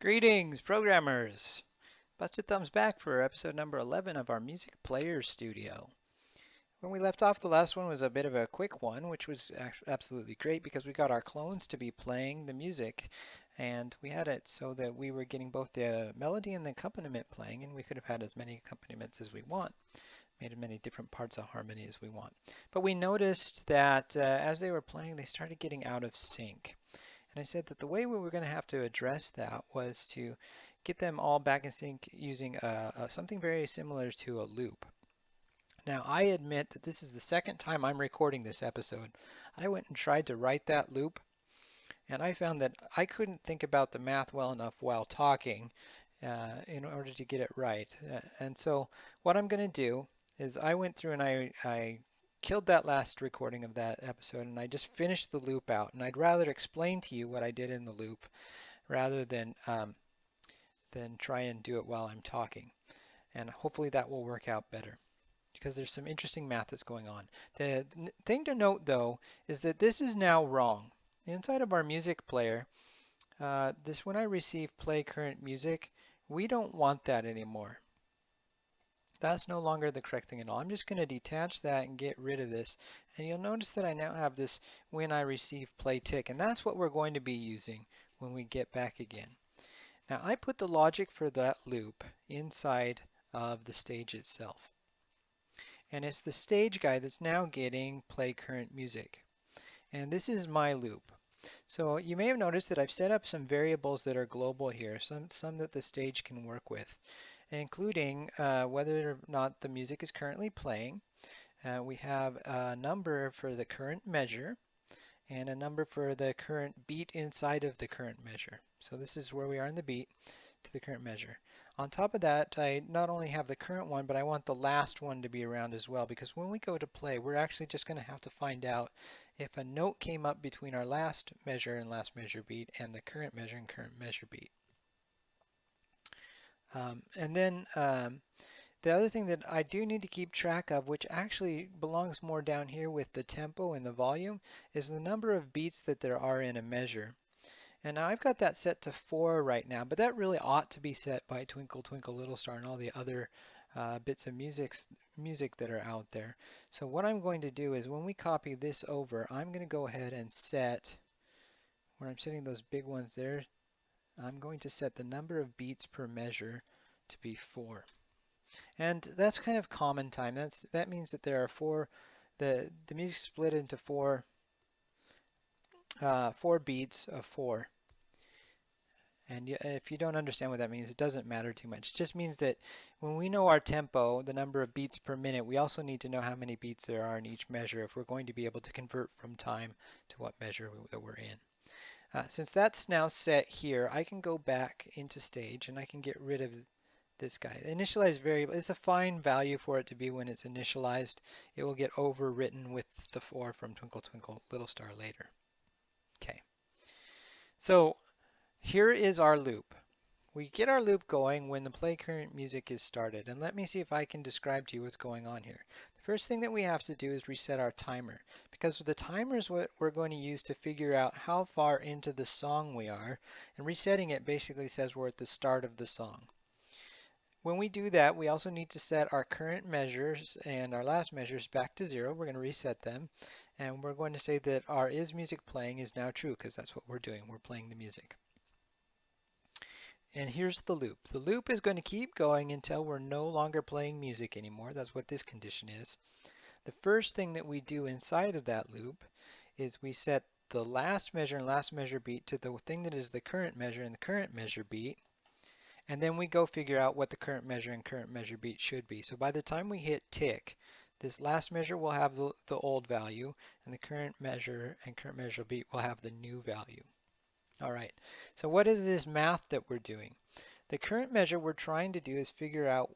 Greetings, programmers! Busted Thumbs back for episode number 11 of our Music Player Studio. When we left off, the last one was a bit of a quick one, which was absolutely great because we got our clones to be playing the music, and we had it so that we were getting both the melody and the accompaniment playing, and we could have had as many accompaniments as we want, made as many different parts of harmony as we want. But we noticed that as they were playing, they started getting out of sync. And I said that the way we were going to have to address that was to get them all back in sync using something very similar to a loop. Now, I admit that this is the second time I'm recording this episode. I went and tried to write that loop, and I found that I couldn't think about the math well enough while talking in order to get it right. And so what I'm going to do is I went through and I killed that last recording of that episode and I just finished the loop out, and I'd rather explain to you what I did in the loop rather than try and do it while I'm talking, and hopefully that will work out better because there's some interesting math that's going on. The thing to note though is that this is now wrong. Inside of our music player, this when I receive play current music, we don't want that anymore. That's no longer the correct thing at all. I'm just going to detach that and get rid of this. And you'll notice that I now have this when I receive play tick. And that's what we're going to be using when we get back again. Now I put the logic for that loop inside of the stage itself. And it's the stage guy that's now getting play current music. And this is my loop. So you may have noticed that I've set up some variables that are global here, some that the stage can work with, including whether or not the music is currently playing. We have a number for the current measure and a number for the current beat inside of the current measure. So this is where we are in the beat to the current measure. On top of that, I not only have the current one, but I want the last one to be around as well, because when we go to play, we're actually just going to have to find out if a note came up between our last measure and last measure beat and the current measure and current measure beat. The other thing that I do need to keep track of, which actually belongs more down here with the tempo and the volume, is the number of beats that there are in a measure. And I've got that set to 4 right now, but that really ought to be set by Twinkle Twinkle Little Star and all the other bits of music that are out there. So what I'm going to do is when we copy this over, I'm going to go ahead and set, where I'm setting those big ones there, I'm going to set the number of beats per measure to be 4. And that's kind of common time. That means that there are the music split into four beats of 4. And if you don't understand what that means, it doesn't matter too much. It just means that when we know our tempo, the number of beats per minute, we also need to know how many beats there are in each measure if we're going to be able to convert from time to what measure that we're in. Since that's now set here, I can go back into stage and I can get rid of this guy. The initialized variable is a fine value for it to be when it's initialized. It will get overwritten with the 4 from Twinkle Twinkle Little Star later. Okay. So here is our loop. We get our loop going when the play current music is started. And let me see if I can describe to you what's going on here. The first thing that we have to do is reset our timer, because the timer is what we're going to use to figure out how far into the song we are. And resetting it basically says we're at the start of the song. When we do that, we also need to set our current measures and our last measures back to 0. We're going to reset them. And we're going to say that our is music playing is now true, because that's what we're doing. We're playing the music. And here's the loop. The loop is going to keep going until we're no longer playing music anymore. That's what this condition is. The first thing that we do inside of that loop is we set the last measure and last measure beat to the thing that is the current measure and the current measure beat. And then we go figure out what the current measure and current measure beat should be. So by the time we hit tick, this last measure will have the old value, and the current measure and current measure beat will have the new value. All right, so what is this math that we're doing? The current measure we're trying to do is figure out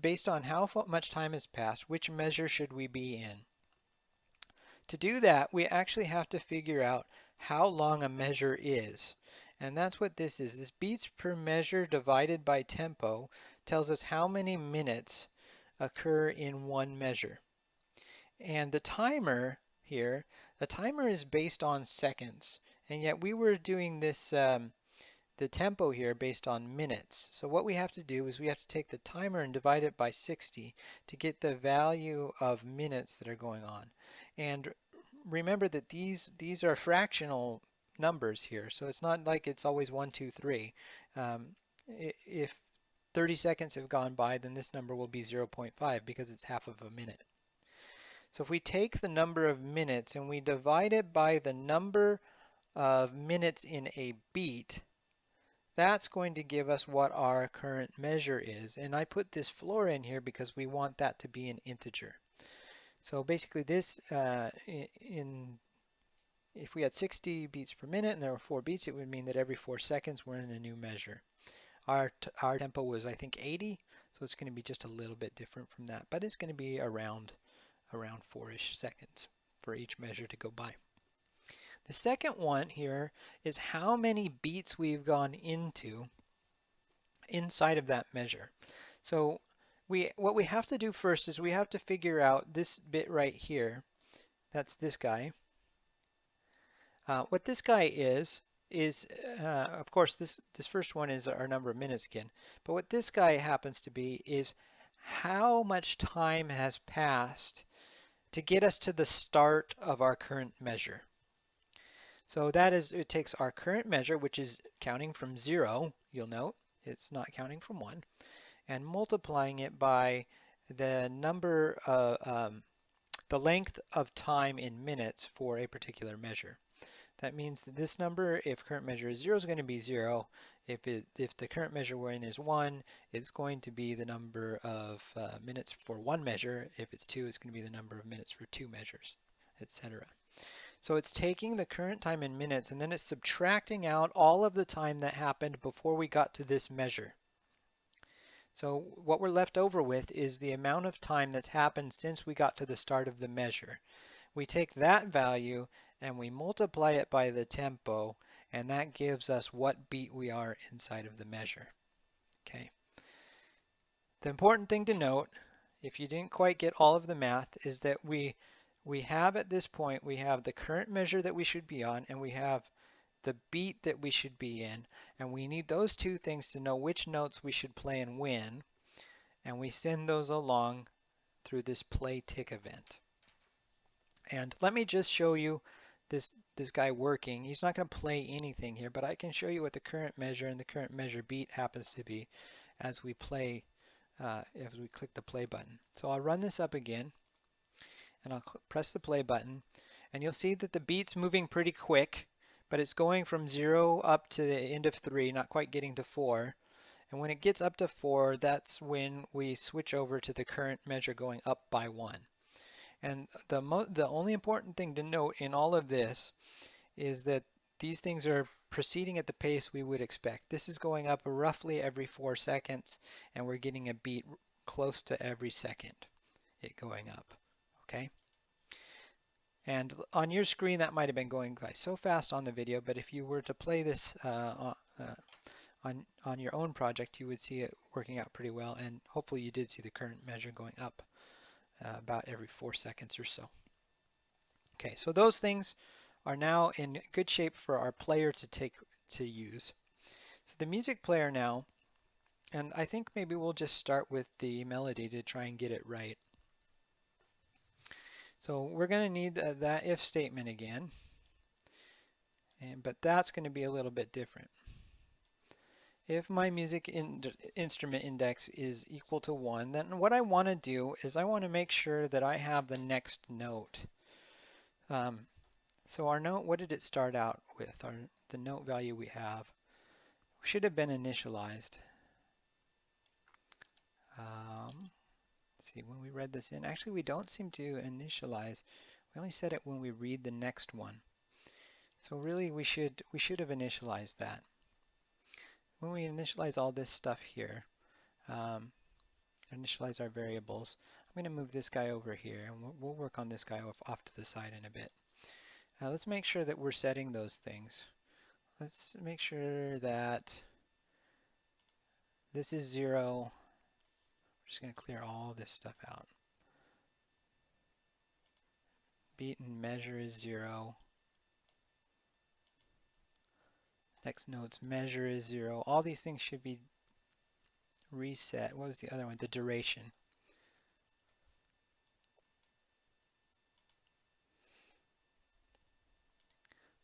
based on how much time has passed, which measure should we be in. To do that, we actually have to figure out how long a measure is. And that's what this is. This beats per measure divided by tempo tells us how many minutes occur in one measure. And the timer here, the timer is based on seconds. And yet we were doing this the tempo here based on minutes. So what we have to do is we have to take the timer and divide it by 60 to get the value of minutes that are going on. And remember that these are fractional numbers here, so it's not like it's always 1, 2, 3. If 30 seconds have gone by, then this number will be 0.5 because it's half of a minute. So if we take the number of minutes and we divide it by the number of minutes in a beat, that's going to give us what our current measure is. And I put this floor in here because we want that to be an integer. So basically this, if we had 60 beats per minute and there were 4 beats, it would mean that every 4 seconds we're in a new measure. Our tempo was, I think, 80, so it's going to be just a little bit different from that, but it's going to be around 4-ish seconds for each measure to go by. The second one here is how many beats we've gone into inside of that measure. So what we have to do first is we have to figure out this bit right here. That's this guy. What this guy is of course this first one is our number of minutes again, but what this guy happens to be is how much time has passed to get us to the start of our current measure. So that is, it takes our current measure, which is counting from 0, you'll note it's not counting from 1, and multiplying it by the number the length of time in minutes for a particular measure. That means that this number, if current measure is 0, is going to be 0. If the current measure we're in is 1, it's going to be the number of minutes for one measure. If it's 2, it's going to be the number of minutes for 2 measures, etc. So it's taking the current time in minutes and then it's subtracting out all of the time that happened before we got to this measure. So what we're left over with is the amount of time that's happened since we got to the start of the measure. We take that value and we multiply it by the tempo, and that gives us what beat we are inside of the measure. Okay. The important thing to note, if you didn't quite get all of the math, is that we have at this point, we have the current measure that we should be on, and we have the beat that we should be in, and we need those two things to know which notes we should play and when, and we send those along through this play tick event. And let me just show you this guy working. He's not going to play anything here, but I can show you what the current measure and the current measure beat happens to be as we play, as we click the play button. So I'll run this up again, and I'll press the play button, and you'll see that the beat's moving pretty quick, but it's going from 0 up to the end of 3, not quite getting to 4. And when it gets up to 4, that's when we switch over to the current measure going up by 1. And the only important thing to note in all of this is that these things are proceeding at the pace we would expect. This is going up roughly every 4 seconds, and we're getting a beat close to every second it going up. Okay? And on your screen that might have been going by so fast on the video, but if you were to play this on your own project, you would see it working out pretty well, and hopefully you did see the current measure going up about every 4 seconds or so. Okay, so those things are now in good shape for our player to use. So the music player now, and I think maybe we'll just start with the melody to try and get it right. So we're going to need that if statement again, but that's going to be a little bit different. If my music instrument index is equal to 1, then what I want to do is I want to make sure that I have the next note. So our note, what did it start out with? The note value we have should have been initialized. Let's see, when we read this in, actually we don't seem to initialize. We only set it when we read the next one. So really we should have initialized that. When we initialize all this stuff here, initialize our variables, I'm going to move this guy over here, and we'll work on this guy off to the side in a bit. Let's make sure that we're setting those things. Let's make sure that this is 0. We're just going to clear all this stuff out. Beat and measure is 0. Next note's measure is 0. All these things should be reset. What was the other one? The duration.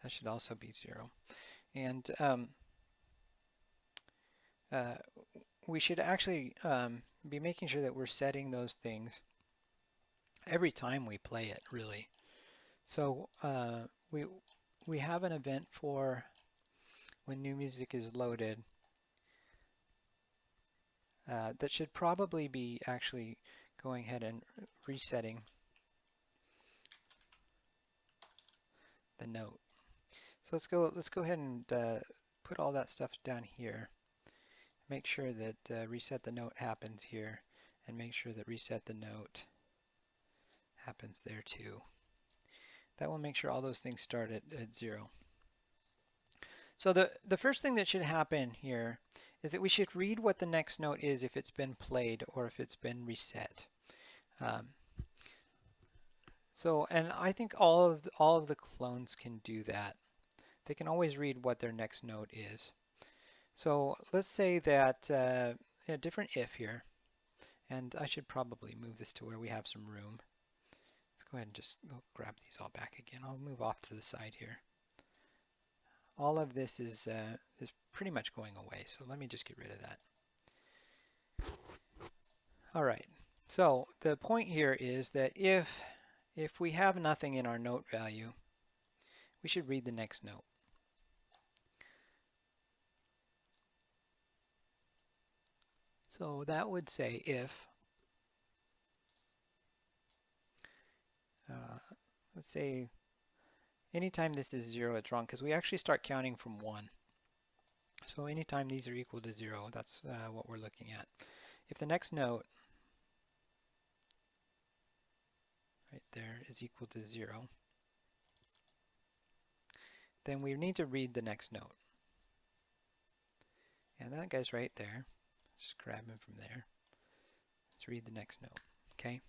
That should also be 0. And we should actually be making sure that we're setting those things every time we play it, really. So we have an event for when new music is loaded that should probably be actually going ahead and resetting the note. So let's go ahead and put all that stuff down here. Make sure that reset the note happens here, and make sure that reset the note happens there too. That will make sure all those things start at 0. So the first thing that should happen here is that we should read what the next note is if it's been played or if it's been reset. And I think all of the clones can do that. They can always read what their next note is. So let's say that a different if here, and I should probably move this to where we have some room. Let's go ahead and just grab these all back again. I'll move off to the side here. All of this is pretty much going away, so let me just get rid of that. All right, so the point here is that if we have nothing in our note value, we should read the next note. So that would say if, let's say anytime this is 0, it's wrong, because we actually start counting from 1. So anytime these are equal to 0, that's what we're looking at. If the next note right there is equal to 0, then we need to read the next note. And that guy's right there. Just grab him from there. Let's read the next note, okay?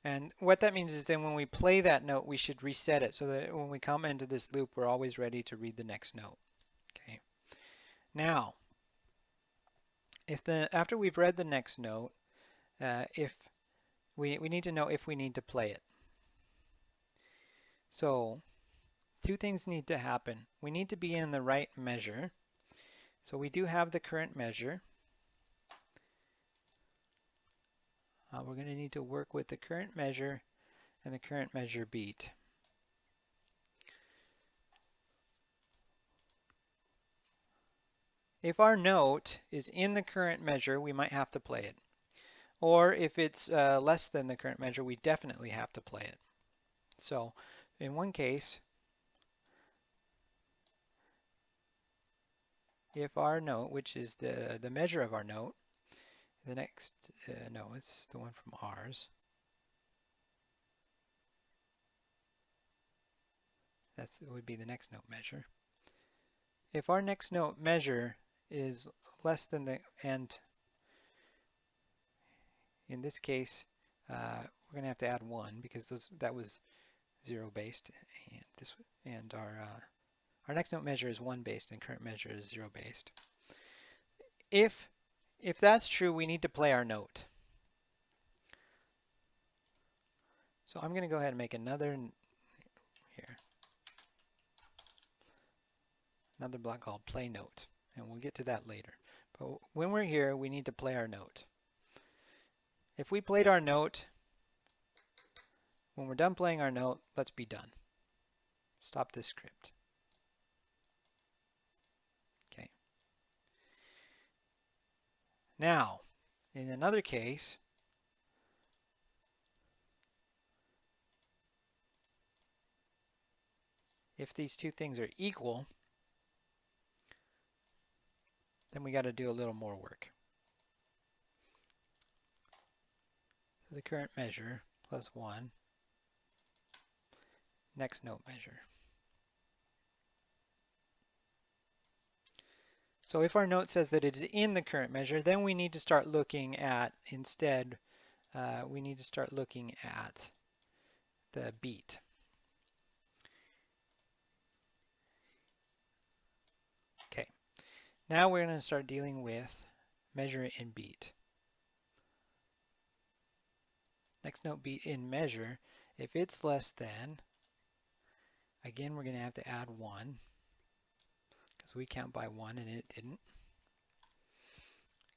And what that means is then when we play that note, we should reset it so that when we come into this loop, we're always ready to read the next note, okay? Now, after we've read the next note, if we need to know if we need to play it. So two things need to happen. We need to be in the right measure. So we do have the current measure. We're going to need to work with the current measure and the current measure beat. If our note is in the current measure, we might have to play it. Or if it's less than the current measure, we definitely have to play it. So in one case, if our note, which is the measure of our note, the next, no, it's the one from ours. That would be the next note measure. If our next note measure is less than the, and in this case, we're going to have to add 1 because that was 0 based, and our next note measure is 1 based and current measure is 0 based. If that's true, we need to play our note. So I'm going to go ahead and make another block called play note, and we'll get to that later. But when we're here, we need to play our note. If we played our note, when we're done playing our note, let's be done. Stop this script. Okay. Now, in another case, if these two things are equal, then we got to do a little more work. So the current measure plus 1, next note measure. So if our note says that it is in the current measure, then we need to start looking at, instead, we need to start looking at the beat. Now we're going to start dealing with measure in beat. Next note beat in measure, if it's less than, again we're going to have to add 1 because we count by 1 and it didn't.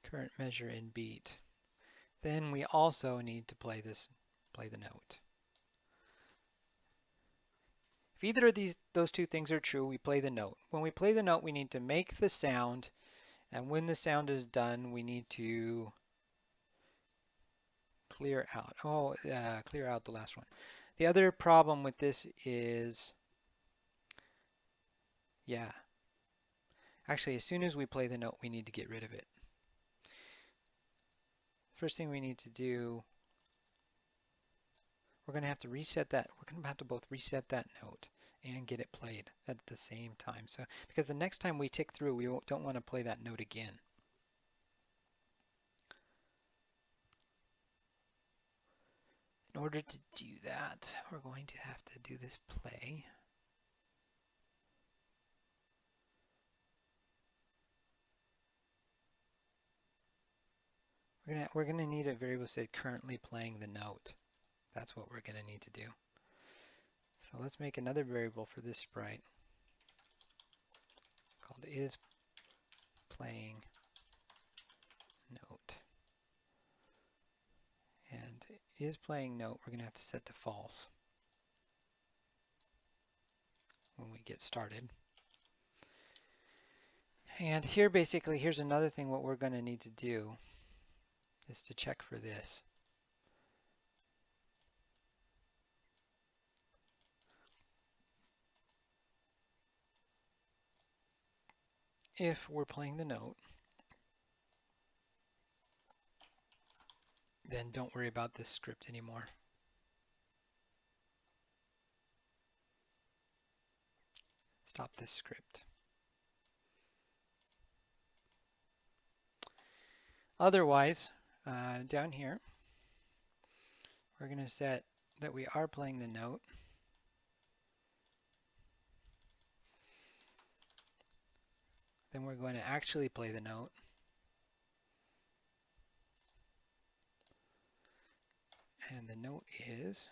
Current measure in beat. Then we also need to play the note. If either of those two things are true, we play the note. When we play the note, we need to make the sound, and when the sound is done, we need to clear out. Clear out the last one. The other problem with this is, actually, as soon as we play the note, we need to get rid of it. First thing we need to do, we're going to have to reset that. We're going to have to both reset that note and get it played at the same time. So, because the next time we tick through, we don't want to play that note again. In order to do that, we're going to have to do this play. We're going to need a variable that says currently playing the note. That's what we're going to need to do. So let's make another variable for this sprite called is playing note. And is playing note we're going to have to set to false when we get started. And here basically, here's another thing what we're going to need to do is to check for this. If we're playing the note, then don't worry about this script anymore. Stop this script. Otherwise, down here, we're going to set that we are playing the note. Then we're going to actually play the note. And the note is,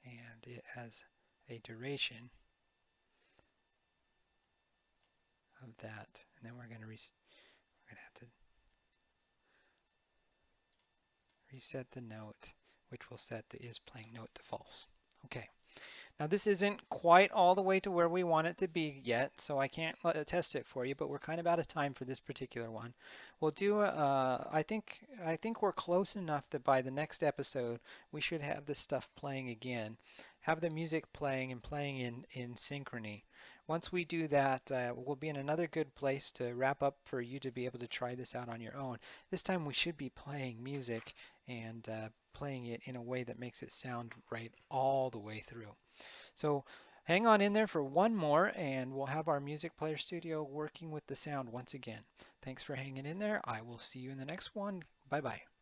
and it has a duration of that. And then we're going to have to reset the note, which will set the is playing note to false. Okay. Now this isn't quite all the way to where we want it to be yet, so I can't test it for you, but we're kind of out of time for this particular one. We'll do, I think we're close enough that by the next episode, we should have this stuff playing again. Have the music playing and playing in synchrony. Once we do that, we'll be in another good place to wrap up for you to be able to try this out on your own. This time we should be playing music and playing it in a way that makes it sound right all the way through. So hang on in there for one more and we'll have our Music Player Studio working with the sound once again. Thanks for hanging in there. I will see you in the next one. Bye-bye.